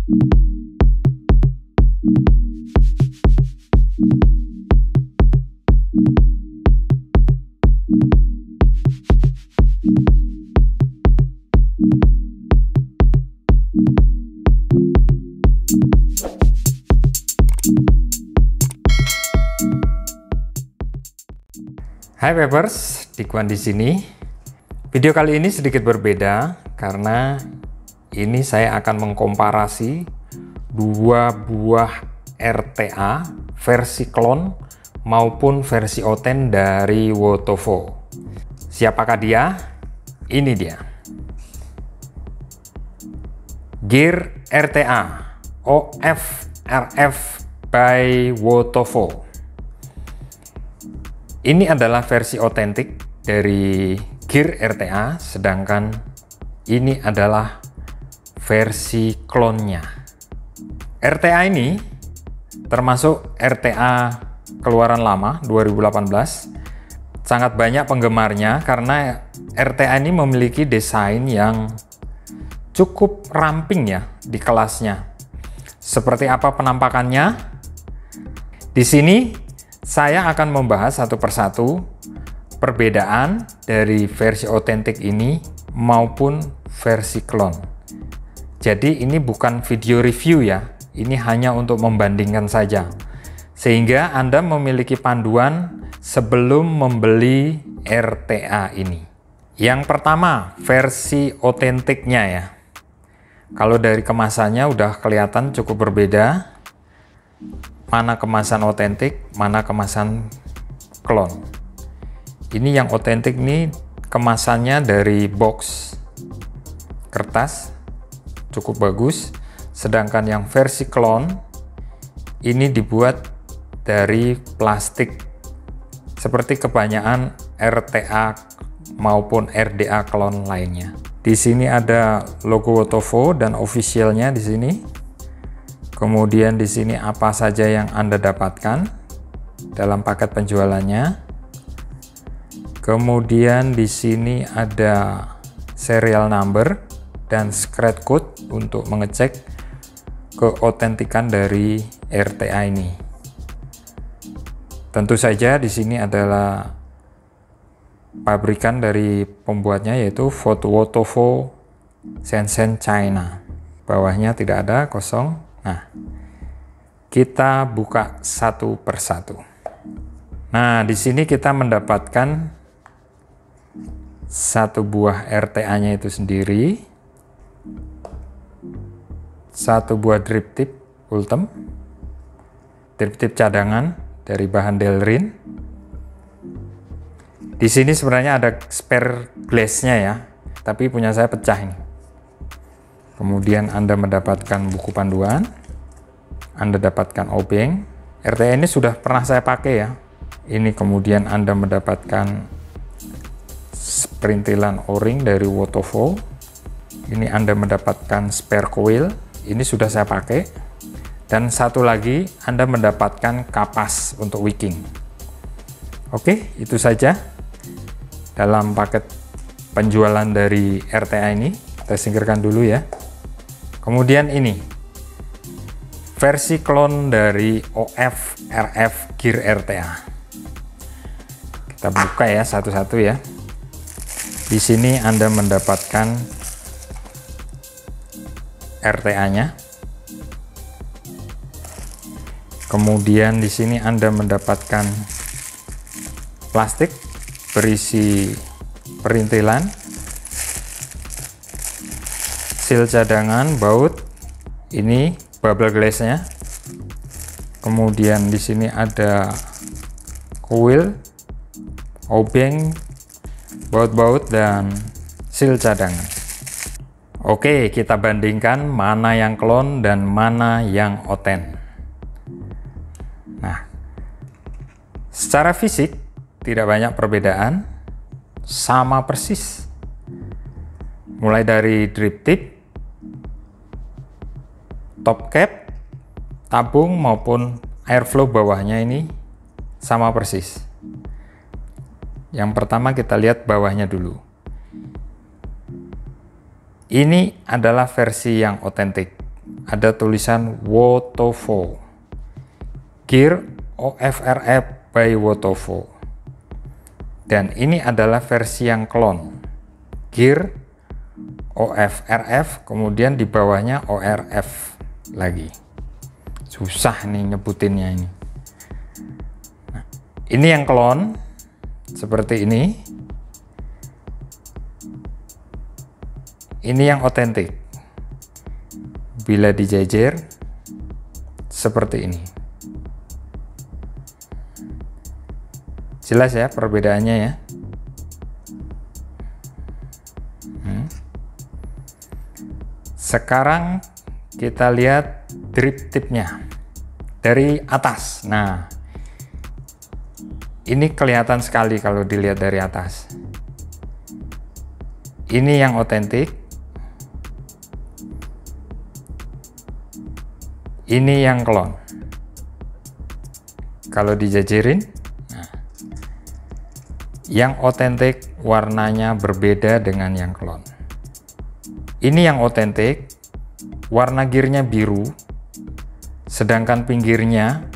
Hai Papers, Dikwan di sini. Video kali ini sedikit berbeda karena ini saya akan mengkomparasi dua buah RTA versi klon maupun versi oten dari Wotovo. Siapakah dia? Ini dia. Gear RTA OF RF by Wotovo. Ini adalah versi otentik dari Gear RTA, sedangkan ini adalah versi klonnya. RTA ini termasuk RTA keluaran lama 2018. Sangat banyak penggemarnya karena RTA ini memiliki desain yang cukup ramping ya di kelasnya. Seperti apa penampakannya? Di sini saya akan membahas satu persatu perbedaan dari versi otentik ini maupun versi klon. Jadi ini bukan video review ya, ini hanya untuk membandingkan saja. Sehingga Anda memiliki panduan sebelum membeli RTA ini. Yang pertama, versi otentiknya ya. Kalau dari kemasannya udah kelihatan cukup berbeda. Mana kemasan otentik, mana kemasan klon. Ini yang otentik nih kemasannya dari box kertas, cukup bagus. Sedangkan yang versi klon ini dibuat dari plastik seperti kebanyakan RTA maupun RDA klon lainnya. Di sini ada logo Wotovo dan officialnya di sini. Kemudian di sini apa saja yang Anda dapatkan dalam paket penjualannya. Kemudian di sini ada serial number dan scratch code untuk mengecek keotentikan dari RTA ini. Tentu saja di sini adalah pabrikan dari pembuatnya yaitu Wotovo Shenzhen China. Bawahnya tidak ada, kosong. Nah, kita buka satu persatu. Nah, di sini kita mendapatkan satu buah RTA-nya itu sendiri, satu buah drip tip Ultem, drip tip cadangan dari bahan Delrin. Di sini sebenarnya ada spare glass-nya ya, tapi punya saya pecah ini. Kemudian Anda mendapatkan buku panduan, Anda dapatkan obeng. RTA ini sudah pernah saya pakai ya. Ini kemudian Anda mendapatkan perintilan o-ring dari Wotovo. Ini Anda mendapatkan spare coil, ini sudah saya pakai. Dan satu lagi Anda mendapatkan kapas untuk wicking. Oke, itu saja dalam paket penjualan dari RTA ini. Kita singkirkan dulu ya. Kemudian ini versi klon dari OF RF Gear RTA. Kita buka ya satu-satu ya. Di sini Anda mendapatkan RTA-nya. Kemudian di sini Anda mendapatkan plastik berisi perintilan, seal cadangan, baut, ini bubble glass-nya. Kemudian di sini ada coil, obeng, baut-baut dan seal cadangan. Oke, kita bandingkan mana yang klon dan mana yang oten. Nah, secara fisik tidak banyak perbedaan, sama persis. Mulai dari drip tip, top cap, tabung maupun airflow bawahnya ini sama persis. Yang pertama kita lihat bawahnya dulu. Ini adalah versi yang otentik. ada tulisan Wotovo, gear OFRF by Wotovo. Dan ini adalah versi yang clone, gear OFRF, kemudian di bawahnya ORF lagi. Susah nih nyebutinnya ini. Nah, ini yang clone seperti ini. Ini yang otentik. Bila dijejer seperti ini. Jelas ya perbedaannya ya. Sekarang kita lihat drip tipnya dari atas. Nah, ini kelihatan sekali kalau dilihat dari atas. Ini yang otentik. Ini yang clone. Kalau dijajarin, nah, yang otentik warnanya berbeda dengan yang clone. Ini yang otentik, warna gearnya biru, sedangkan pinggirnya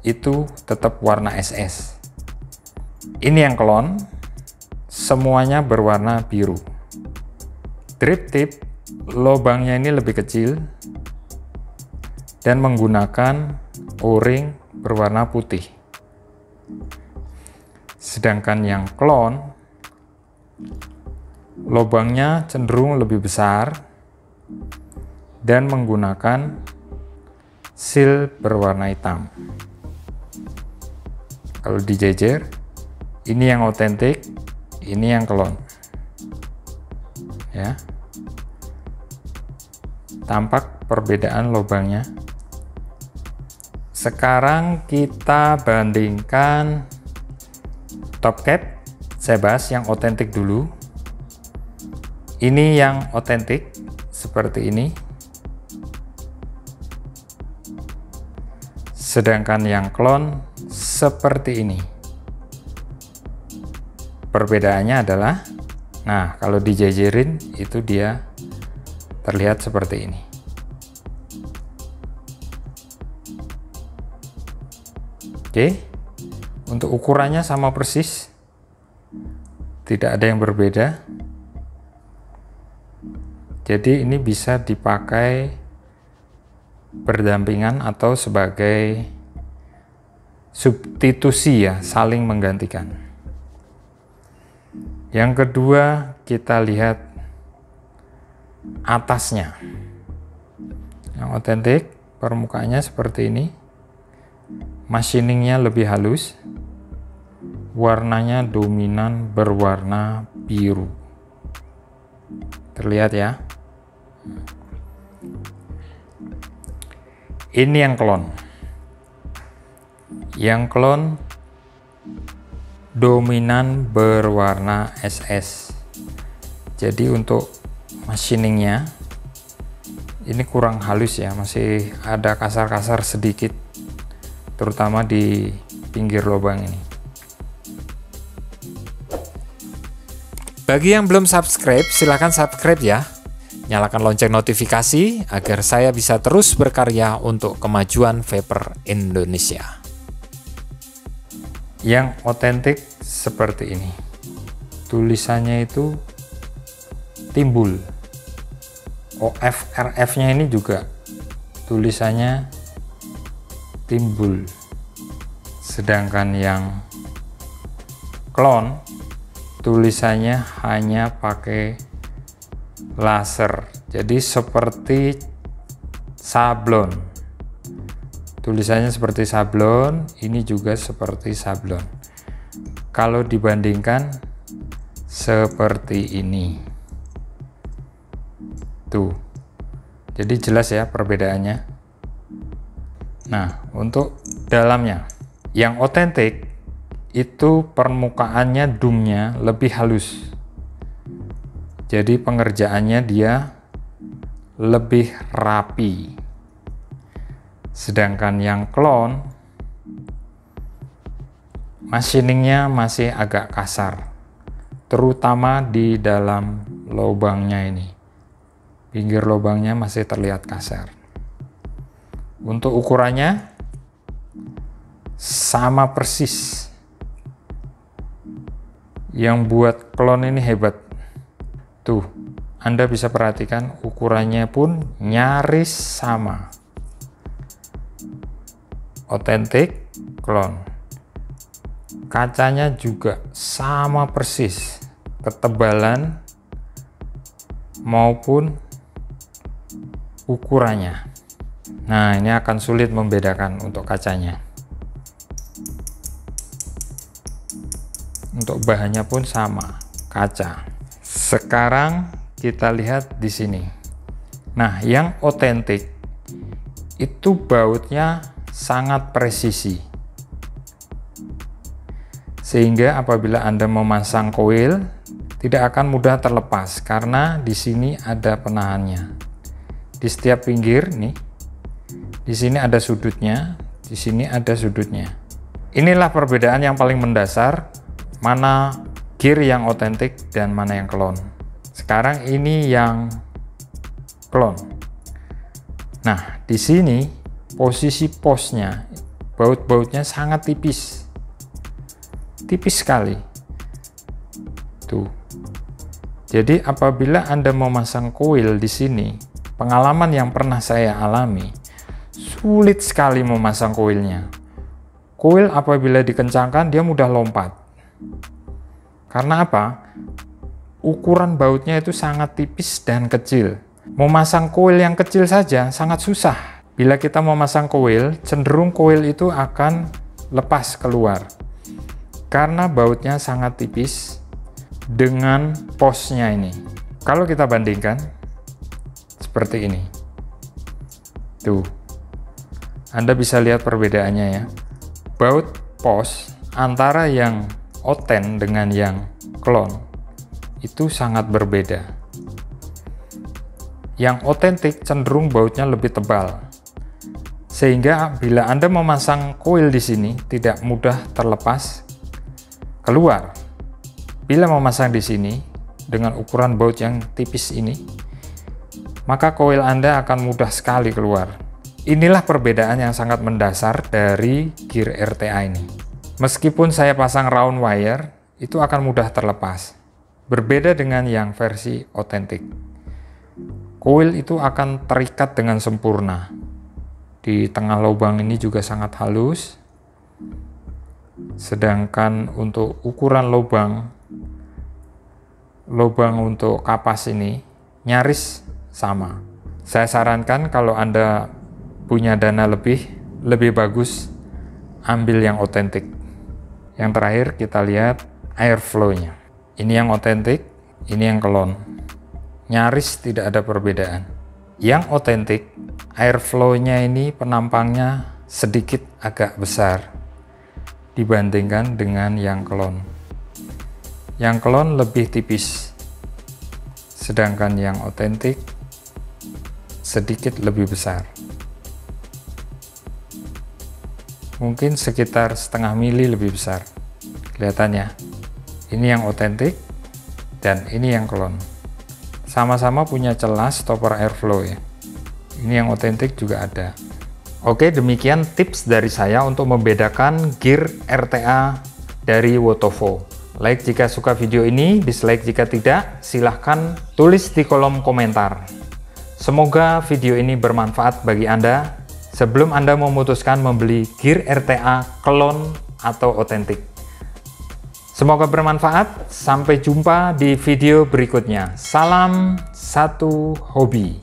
itu tetap warna SS. Ini yang clone, semuanya berwarna biru. Drip tip, lubangnya ini lebih kecil dan menggunakan O-ring berwarna putih. Sedangkan yang clone, lubangnya cenderung lebih besar dan menggunakan seal berwarna hitam. Kalau dijejer, ini yang otentik, ini yang clone. Ya. Tampak perbedaan lubangnya. Sekarang kita bandingkan top cap. Saya bahas yang otentik dulu. Ini yang otentik seperti ini. Sedangkan yang clone seperti ini. Perbedaannya adalah, nah kalau dijejerin itu dia terlihat seperti ini. Oke, untuk ukurannya sama persis, tidak ada yang berbeda. Jadi ini bisa dipakai berdampingan atau sebagai substitusi ya, saling menggantikan. Yang kedua, kita lihat atasnya. Yang otentik, permukaannya seperti ini. Machiningnya lebih halus, warnanya dominan berwarna biru. Terlihat ya. Ini yang clone. Yang clone dominan berwarna SS. Jadi untuk machiningnya ini kurang halus ya, masih ada kasar-kasar sedikit, terutama di pinggir lubang ini. Bagi yang belum subscribe, silahkan subscribe ya. Nyalakan lonceng notifikasi agar saya bisa terus berkarya untuk kemajuan vapor Indonesia. Yang otentik seperti ini. Tulisannya itu timbul. OFRF-nya ini juga tulisannya timbul. Sedangkan yang clone tulisannya hanya pakai laser. Jadi seperti sablon. Tulisannya seperti sablon, ini juga seperti sablon. Kalau dibandingkan seperti ini. Tuh. Jadi jelas ya perbedaannya. Nah, untuk dalamnya, yang otentik itu permukaannya dumnya lebih halus. Jadi pengerjaannya dia lebih rapi. Sedangkan yang clone machiningnya masih agak kasar, terutama di dalam lubangnya ini. Pinggir lubangnya masih terlihat kasar. Untuk ukurannya sama persis. Yang buat klon ini hebat. Tuh, Anda bisa perhatikan ukurannya pun nyaris sama. Otentik klon. Kacanya juga sama persis. Ketebalan maupun ukurannya. Nah, ini akan sulit membedakan untuk kacanya. Untuk bahannya pun sama, kaca. Sekarang kita lihat di sini. Nah, yang otentik itu bautnya sangat presisi. Sehingga apabila Anda memasang koil, tidak akan mudah terlepas karena di sini ada penahannya. Di setiap pinggir nih, di sini ada sudutnya, di sini ada sudutnya. Inilah perbedaan yang paling mendasar. Mana gear yang otentik dan mana yang klon. Sekarang ini yang klon. Nah, di sini posisi posnya, baut-bautnya sangat tipis. Tipis sekali. Tuh. Jadi apabila Anda memasang koil di sini, pengalaman yang pernah saya alami, sulit sekali memasang koilnya. Koil apabila dikencangkan dia mudah lompat. Karena apa? Ukuran bautnya itu sangat tipis dan kecil. Memasang koil yang kecil saja sangat susah. Bila kita memasang koil, cenderung koil itu akan lepas keluar. Karena bautnya sangat tipis dengan posnya ini. Kalau kita bandingkan seperti ini. Tuh. Anda bisa lihat perbedaannya ya. Baut pos antara yang oten dengan yang klon itu sangat berbeda. Yang otentik cenderung bautnya lebih tebal, sehingga bila Anda memasang koil di sini tidak mudah terlepas keluar. Bila memasang di sini dengan ukuran baut yang tipis ini, maka koil Anda akan mudah sekali keluar. Inilah perbedaan yang sangat mendasar dari gear RTA ini. Meskipun saya pasang round wire, itu akan mudah terlepas. Berbeda dengan yang versi otentik. Koil itu akan terikat dengan sempurna. Di tengah lubang ini juga sangat halus. Sedangkan untuk ukuran lubang untuk kapas ini nyaris sama. Saya sarankan kalau Anda punya dana lebih bagus ambil yang otentik. Yang terakhir kita lihat airflow-nya. Ini yang otentik, ini yang klon. Nyaris tidak ada perbedaan. Yang otentik, airflow-nya ini penampangnya sedikit agak besar dibandingkan dengan yang klon. Yang klon lebih tipis. Sedangkan yang otentik sedikit lebih besar. Mungkin sekitar setengah mili lebih besar. Kelihatannya. Ini yang otentik dan ini yang klon. Sama-sama punya celah stopper airflow ya. Ini yang otentik juga ada. Oke, demikian tips dari saya untuk membedakan gear RTA dari Wotovo. Like jika suka video ini, dislike jika tidak, silahkan tulis di kolom komentar. Semoga video ini bermanfaat bagi Anda sebelum Anda memutuskan membeli gear RTA klon atau otentik. Semoga bermanfaat, sampai jumpa di video berikutnya. Salam satu hobi.